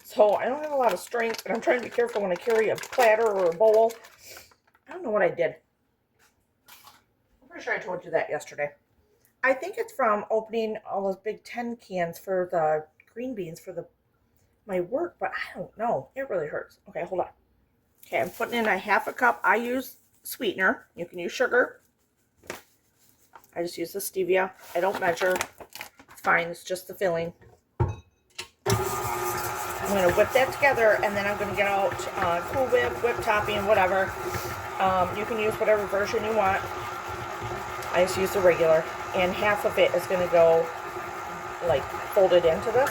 So I don't have a lot of strength, and I'm trying to be careful when I carry a platter or a bowl. I don't know what I did. I'm pretty sure I told you that yesterday. I think it's from opening all those big 10 cans for the green beans for my work, but I don't know. It really hurts. Okay, hold on. Okay, I'm putting in a half a cup. I use sweetener. You can use sugar. I just use the stevia. I don't measure. It's fine. It's just the filling. I'm going to whip that together, and then I'm going to get out Cool Whip, whip topping, whatever. You can use whatever version you want. I just use the regular. And half of it is going to go, like, folded into this.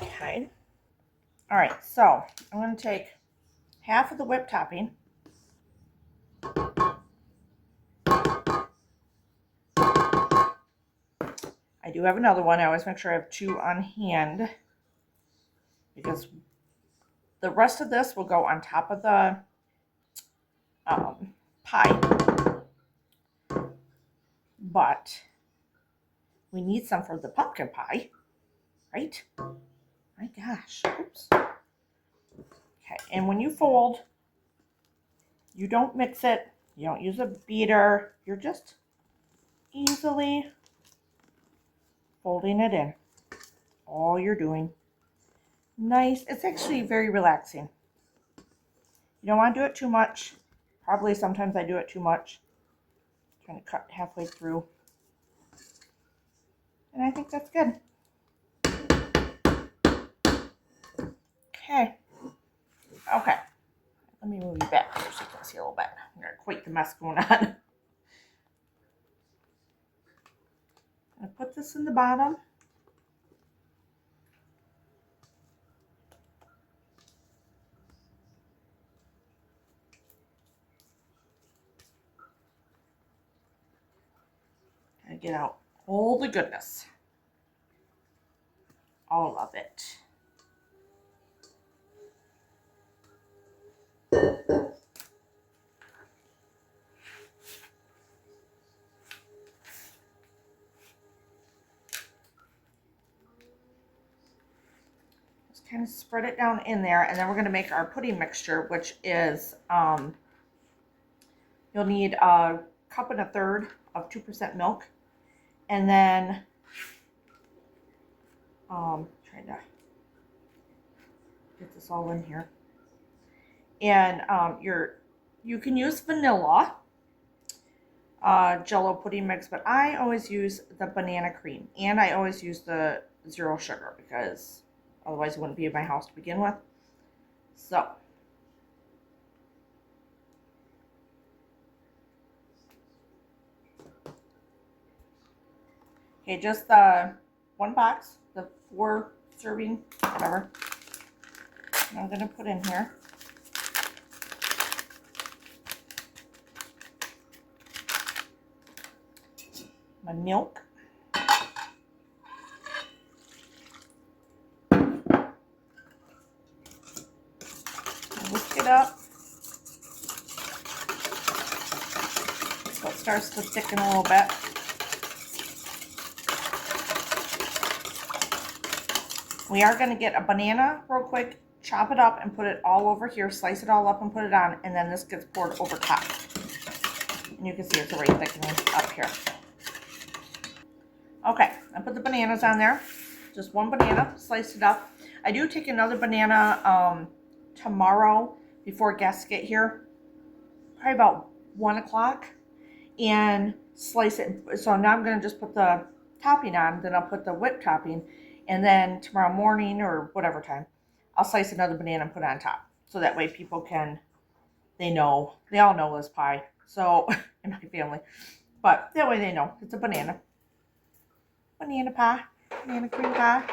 Okay. All right, so I'm going to take half of the whipped topping. I do have another one. I always make sure I have 2 on hand, because the rest of this will go on top of the pie. But we need some for the pumpkin pie, right? My gosh. Oops. Okay, and when you fold, you don't mix it. You don't use a beater. You're just easily folding it in. All you're doing. Nice. It's actually very relaxing. You don't want to do it too much. Probably sometimes I do it too much. Trying to cut halfway through. And I think that's good. Okay. Okay. Let me move you back here so you can see a little bit. I'm going to quite the mess going on. I'm going to put this in the bottom. And get out all the goodness. All of it. Just kind of spread it down in there, and then we're going to make our pudding mixture, which is you'll need a cup and a third of 2% milk, and then trying to get this all in here. And you can use vanilla Jello pudding mix, but I always use the banana cream, and I always use the 0 sugar, because otherwise it wouldn't be in my house to begin with. So okay, just the 1 box, the 4 serving, whatever. I'm going to put in here. My milk. up. So it starts to thicken a little bit. We are going to get a banana real quick, chop it up and put it all over here, slice it all up and put it on, and then this gets poured over top. And you can see it's already thickening up here. Okay, I put the bananas on there. Just one banana, sliced it up. I do take another banana tomorrow before guests get here, probably about 1 o'clock, and slice it. So now I'm going to just put the topping on, then I'll put the whipped topping, and then tomorrow morning or whatever time, I'll slice another banana and put it on top. So that way people can, they all know this pie. So, in my family. But that way they know it's a banana. Banana pie, banana cream pie.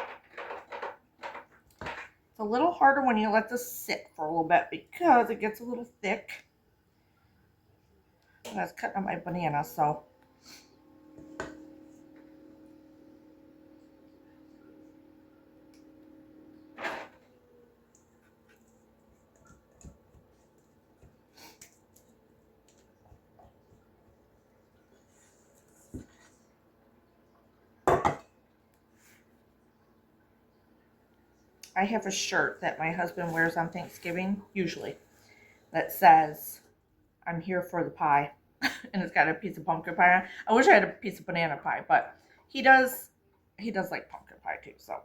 It's a little harder when you let this sit for a little bit because it gets a little thick. I was cutting up my banana, so. I have a shirt that my husband wears on Thanksgiving, usually, that says, "I'm here for the pie." And it's got a piece of pumpkin pie on it. I wish I had a piece of banana pie, but he does like pumpkin pie too, so.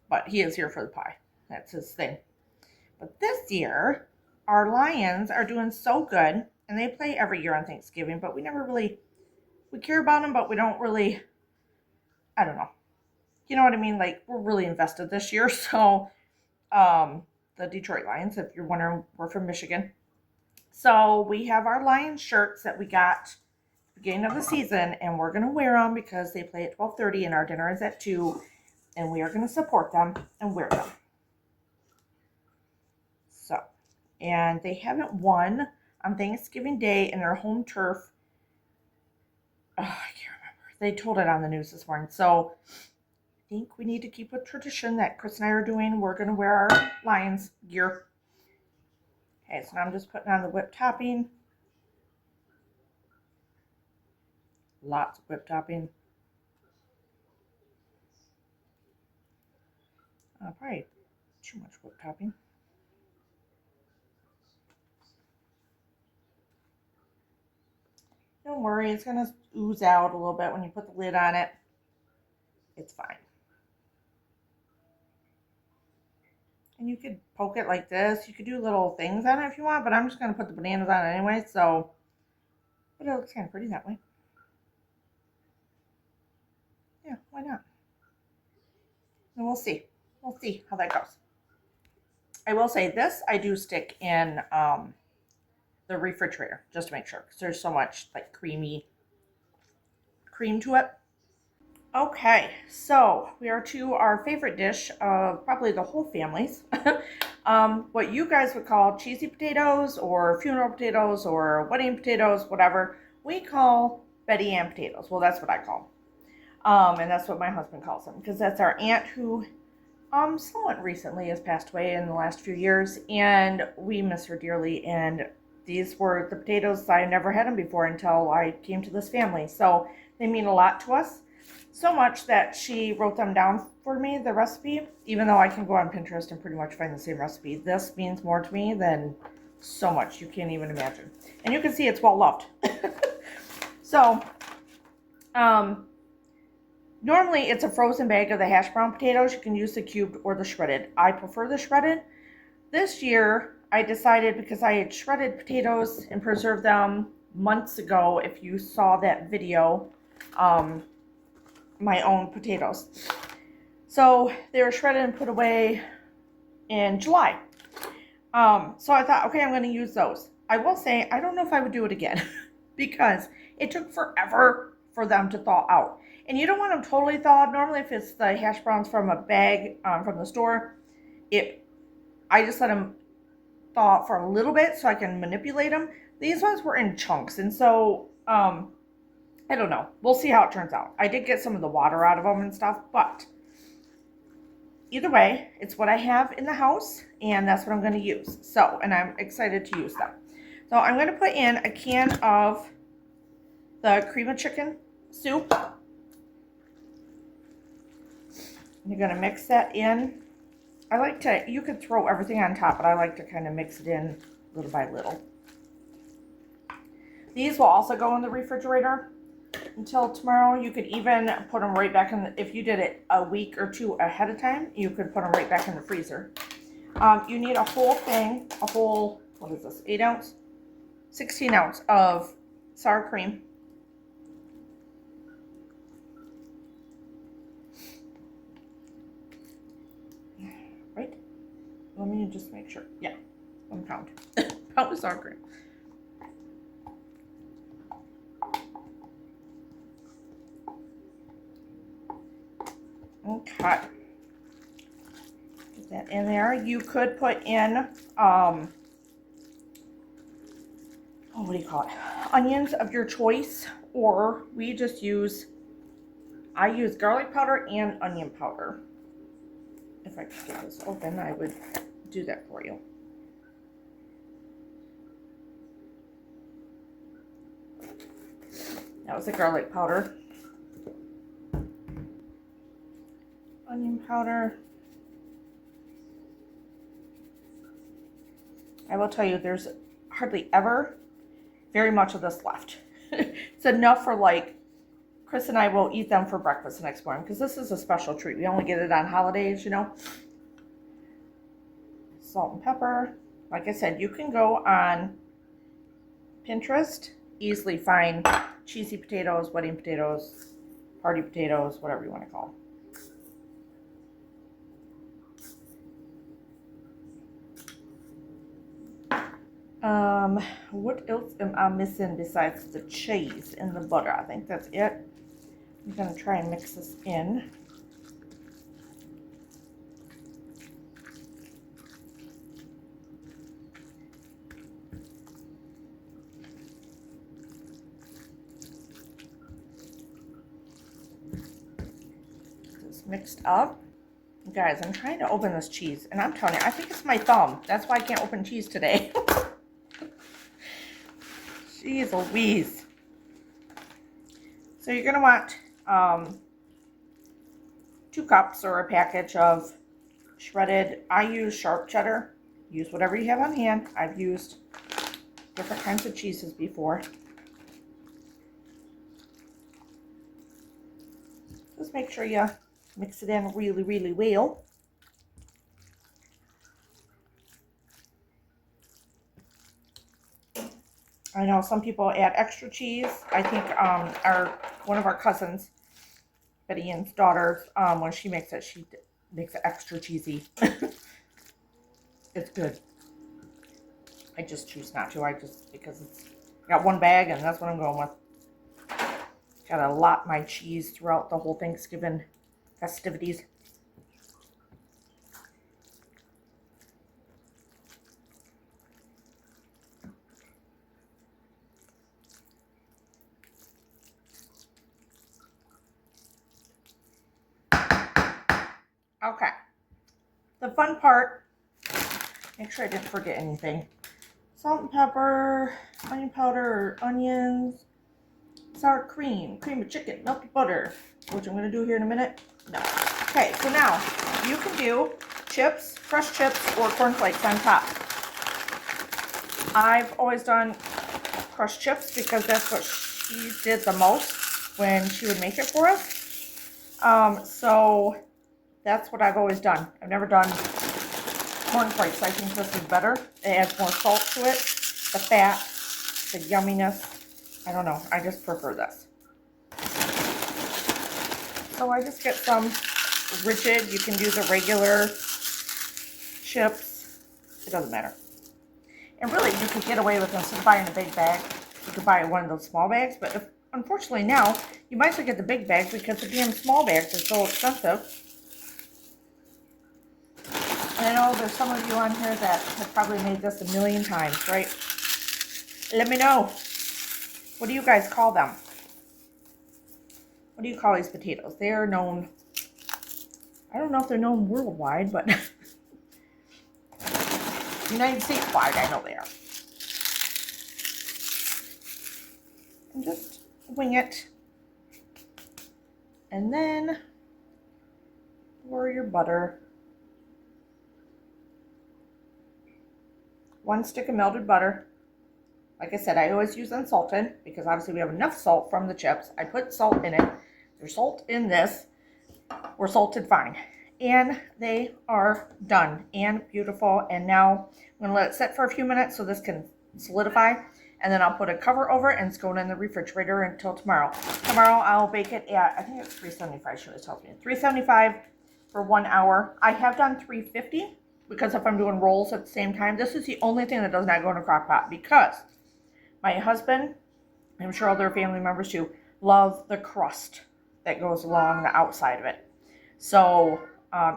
But he is here for the pie. That's his thing. But this year, our Lions are doing so good, and they play every year on Thanksgiving, but we care about them, but we don't really, I don't know. You know what I mean? Like, we're really invested this year, so. The Detroit Lions, if you're wondering, we're from Michigan. So we have our Lions shirts that we got at the beginning of the season, and we're going to wear them because they play at 12:30 and our dinner is at 2, and we are going to support them and wear them. So, and they haven't won on Thanksgiving Day in their home turf. Oh, I can't remember. They told it on the news this morning. So I think we need to keep a tradition that Chris and I are doing. We're going to wear our Lions gear. Okay, so now I'm just putting on the whipped topping. Lots of whipped topping. Probably too much whipped topping. Don't worry, it's going to ooze out a little bit when you put the lid on it. It's fine. And you could poke it like this. You could do little things on it if you want, but I'm just going to put the bananas on it anyway, so. But it looks kind of pretty that way. Yeah, why not? And we'll see. We'll see how that goes. I will say this, I do stick in the refrigerator just to make sure, because there's so much like cream to it. Okay, so we are to our favorite dish of probably the whole family's. What you guys would call cheesy potatoes or funeral potatoes or wedding potatoes, whatever. We call Betty Ann potatoes. Well, that's what I call them. And that's what my husband calls them, because that's our aunt who somewhat recently has passed away in the last few years, and we miss her dearly. And these were the potatoes. I never had them before until I came to this family, so they mean a lot to us. So much that she wrote them down for me, the recipe, even though I can go on Pinterest and pretty much find the same recipe. This means more to me than so much. You can't even imagine. And you can see it's well loved. So, normally it's a frozen bag of the hash brown potatoes. You can use the cubed or the shredded. I prefer the shredded. This year, I decided, because I had shredded potatoes and preserved them months ago, if you saw that video, my own potatoes. So they were shredded and put away in July. So I thought, okay, I'm going to use those. I will say, I don't know if I would do it again because it took forever for them to thaw out. And you don't want them totally thawed. Normally, if it's the hash browns from a bag from the store, I just let them thaw for a little bit so I can manipulate them. These ones were in chunks, and so I don't know. We'll see how it turns out. I did get some of the water out of them and stuff, but either way, it's what I have in the house, and that's what I'm going to use. So, and I'm excited to use them. So I'm going to put in a can of the cream of chicken soup. You're going to mix that in. I like to, you could throw everything on top, but I like to kind of mix it in little by little. These will also go in the refrigerator until tomorrow. You could even put them right back in, if you did it a week or two ahead of time, you could put them right back in the freezer. You need a whole thing, a whole, what is this, 8 ounce? 16 ounce of sour cream. Right? Let me just make sure. Yeah, 1 pound. Pound of sour cream. Okay. Get that in there. You could put in, what do you call it? Onions of your choice, or we just use, I use garlic powder and onion powder. If I could get this open, I would do that for you. That was the garlic powder. Onion powder. I will tell you, there's hardly ever very much of this left. It's enough for, like, Chris and I will eat them for breakfast the next morning because this is a special treat. We only get it on holidays, you know. Salt and pepper. Like I said, you can go on Pinterest, easily find cheesy potatoes, wedding potatoes, party potatoes, whatever you want to call them. What else am I missing besides the cheese and the butter? I think that's it. I'm gonna try and mix this in. It's mixed up. Guys, I'm trying to open this cheese, and I'm telling you, I think it's my thumb. That's why I can't open cheese today. Jeez Louise. So you're going to want 2 cups or a package of shredded, I use sharp cheddar. Use whatever you have on hand. I've used different kinds of cheeses before. Just make sure you mix it in really, really well. I know some people add extra cheese. I think one of our cousins, Betty Ann's daughter, when she makes it, she makes it extra cheesy. It's good. I just choose not to. Because it's got 1 bag and that's what I'm going with. Gotta lot my cheese throughout the whole Thanksgiving festivities. Okay. The fun part, make sure I didn't forget anything. Salt and pepper, onion powder, onions, sour cream, cream of chicken, melted butter, which I'm going to do here in a minute. No. Okay, so now you can do chips, crushed chips, or cornflakes on top. I've always done crushed chips because that's what she did the most when she would make it for us. So that's what I've always done. I've never done cornflakes. I think this is better. It adds more salt to it, the fat, the yumminess. I don't know. I just prefer this. So I just get some rigid. You can do the regular chips. It doesn't matter. And really, you could get away with, instead of buying a big bag, you could buy one of those small bags. But unfortunately now, you might as well get the big bags because the damn small bags are so expensive. And I know there's some of you on here that have probably made this 1,000,000 times, right? Let me know. What do you guys call them? What do you call these potatoes? They are known I don't know if they're known worldwide, but United States wide, I know they are. And just wing it. And then pour your butter. 1 stick of melted butter. Like I said, I always use unsalted because obviously we have enough salt from the chips. I put salt in it. There's salt in this. We're salted fine. And they are done and beautiful. And now I'm going to let it sit for a few minutes so this can solidify. And then I'll put a cover over it and it's going in the refrigerator until tomorrow. Tomorrow I'll bake it at, I think it's 375, she always tells me. 375 for 1 hour. I have done 350 because if I'm doing rolls at the same time, this is the only thing that does not go in a crock pot because my husband, I'm sure other family members too, love the crust that goes along the outside of it. So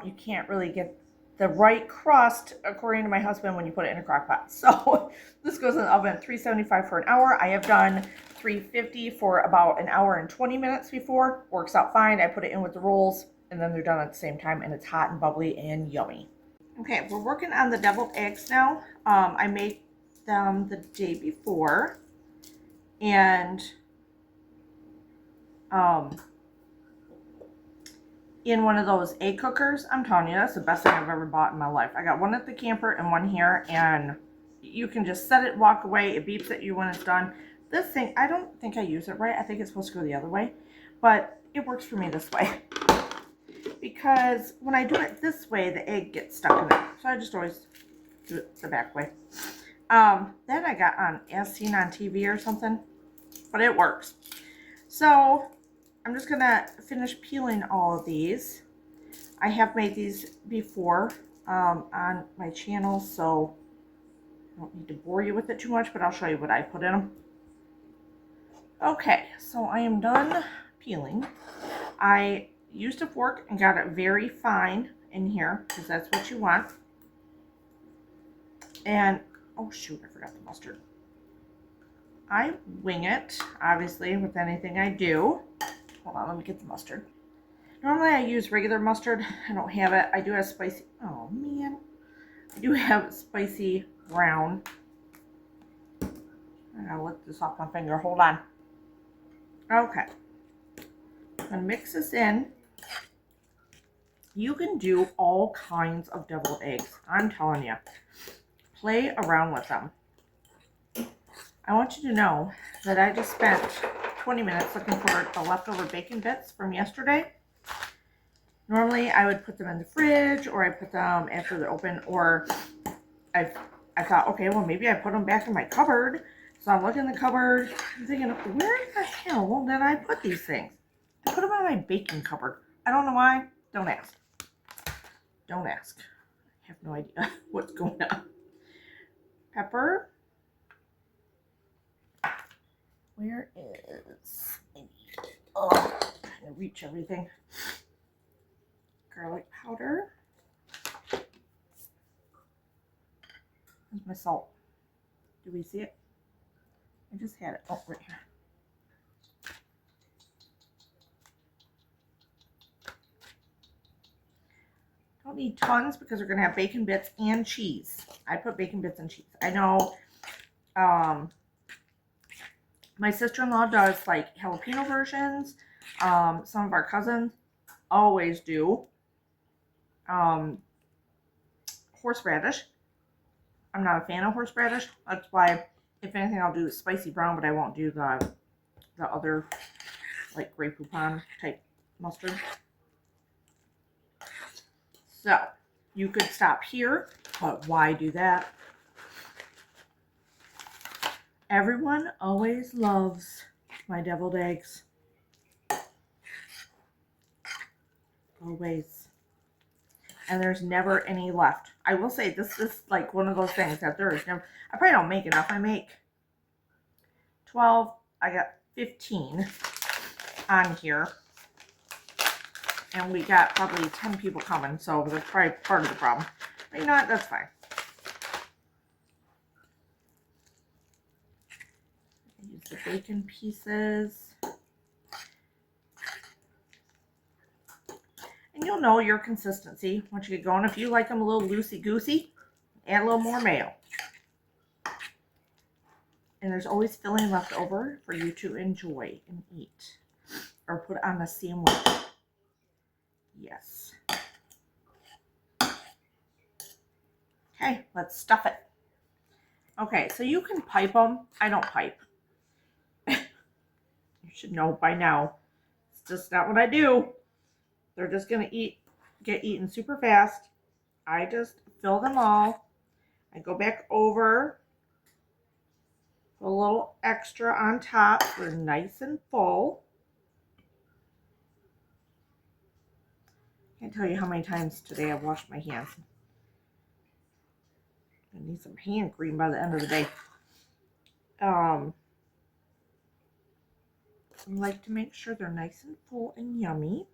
you can't really get the right crust, according to my husband, when you put it in a crock pot. So this goes in the oven at 375 for an hour. I have done 350 for about an hour and 20 minutes before. Works out fine. I put it in with the rolls, and then they're done at the same time, and it's hot and bubbly and yummy. Okay, we're working on the deviled eggs now. I made them the day before, and in one of those egg cookers. I'm telling you, that's the best thing I've ever bought in my life. I got one at the camper and one here, and you can just set it, walk away. It beeps at you when it's done. This thing, I don't think I use it right. I think it's supposed to go the other way, but it works for me this way. Because when I do it this way, the egg gets stuck in there. So I just always do it the back way. Then I got on As Seen on TV or something, but it works. So I'm just gonna finish peeling all of these. I have made these before on my channel, so I don't need to bore you with it too much, but I'll show you what I put in them. Okay, so I am done peeling. I used a fork and got it very fine in here because that's what you want. And, oh shoot, I forgot the mustard. I wing it, obviously, with anything I do. Hold on, let me get the mustard. Normally I use regular mustard. I don't have it. I do have spicy, oh man. I do have spicy brown. I gotta lick this off my finger, hold on. Okay. I'm gonna mix this in. You can do all kinds of deviled eggs. I'm telling you. Play around with them. I want you to know that I just spent 20 minutes looking for the leftover bacon bits from yesterday. Normally I would put them in the fridge, or I put them after they're open, or I thought, okay, well maybe I put them back in my cupboard. So I'm looking in the cupboard, I'm thinking, where the hell did I put these things? I put them in my baking cupboard. I don't know why. Don't ask. Don't ask. I have no idea what's going on. Pepper. Where is, oh, I'm trying to reach everything. Garlic powder. Where's my salt? Do we see it? I just had it. Oh, right here. Don't need tons because we're going to have bacon bits and cheese. I put bacon bits and cheese. I know my sister-in-law does like jalapeno versions. Some of our cousins always do horseradish. I'm not a fan of horseradish. That's why, if anything, I'll do spicy brown, but I won't do the other, like Grey Poupon type mustard. So, you could stop here, but why do that? Everyone always loves my deviled eggs. Always. And there's never any left. I will say this is like one of those things that there is never, I probably don't make enough. I make 12, I got 15 on here. And we got probably 10 people coming, so that's probably part of the problem. But you know what, that's fine. Use the bacon pieces. And you'll know your consistency once you get going. If you like them a little loosey-goosey, add a little more mayo. And there's always filling left over for you to enjoy and eat. Or put on a sandwich. Yes. Okay, let's stuff it. Okay, so you can pipe them. I don't pipe. You should know by now. It's just not what I do. They're just going to get eaten super fast. I just fill them all. I go back over. Put a little extra on top. They're nice and full. Can't tell you how many times today I've washed my hands. I need some hand cream by the end of the day. I like to make sure they're nice and full and yummy.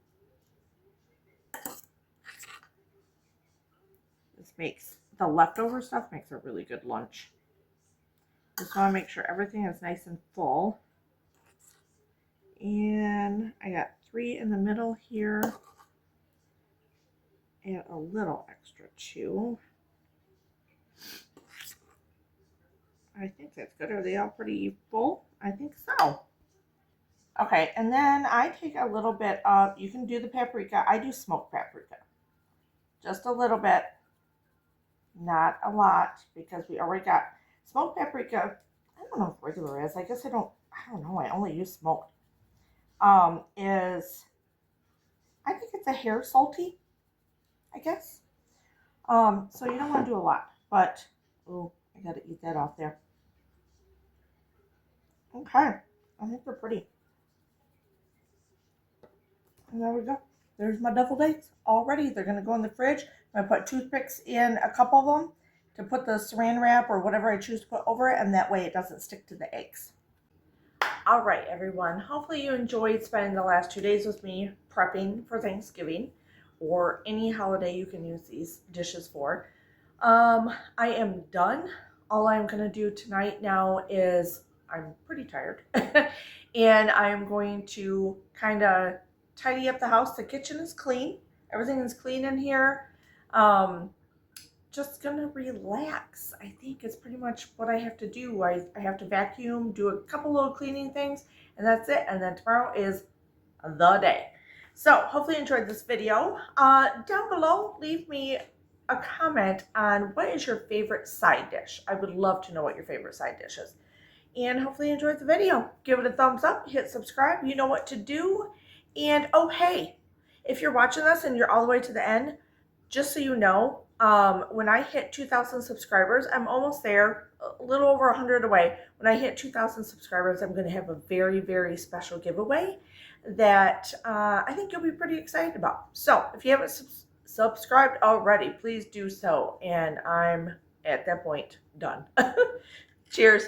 This makes the leftover stuff makes a really good lunch. Just want to make sure everything is nice and full. And I got 3 in the middle here. Add a little extra too. I think that's good. Are they all pretty full? I think so. Okay, and then I take a little bit of, you can do the paprika. I do smoked paprika. Just a little bit. Not a lot, because we already got smoked paprika. I don't know if regular is. I guess I don't know. I only use smoked. I think it's a hair salty, I guess. So you don't want to do a lot, but, oh, I got to eat that off there. Okay, I think they're pretty. And there we go. There's my deviled eggs already. They're going to go in the fridge. I'm going to put toothpicks in a couple of them to put the saran wrap or whatever I choose to put over it, and that way it doesn't stick to the eggs. All right, everyone. Hopefully you enjoyed spending the last 2 days with me prepping for Thanksgiving or any holiday you can use these dishes for. I am done. All I'm going to do tonight now is, I'm pretty tired, and I'm going to kind of tidy up the house. The kitchen is clean. Everything is clean in here. Just gonna relax. I think it's pretty much what I have to do. I have to vacuum, do a couple little cleaning things, and that's it. And then tomorrow is the day. So hopefully you enjoyed this video. Down below, leave me a comment on what is your favorite side dish. I would love to know what your favorite side dish is. And hopefully you enjoyed the video. Give it a thumbs up, hit subscribe. You know what to do. And oh, hey, if you're watching this and you're all the way to the end, just so you know, when I hit 2,000 subscribers, I'm almost there, a little over 100 away. When I hit 2,000 subscribers, I'm going to have a very, very special giveaway that I think you'll be pretty excited about. So if you haven't subscribed already, please do so. And I'm at that point done. Cheers.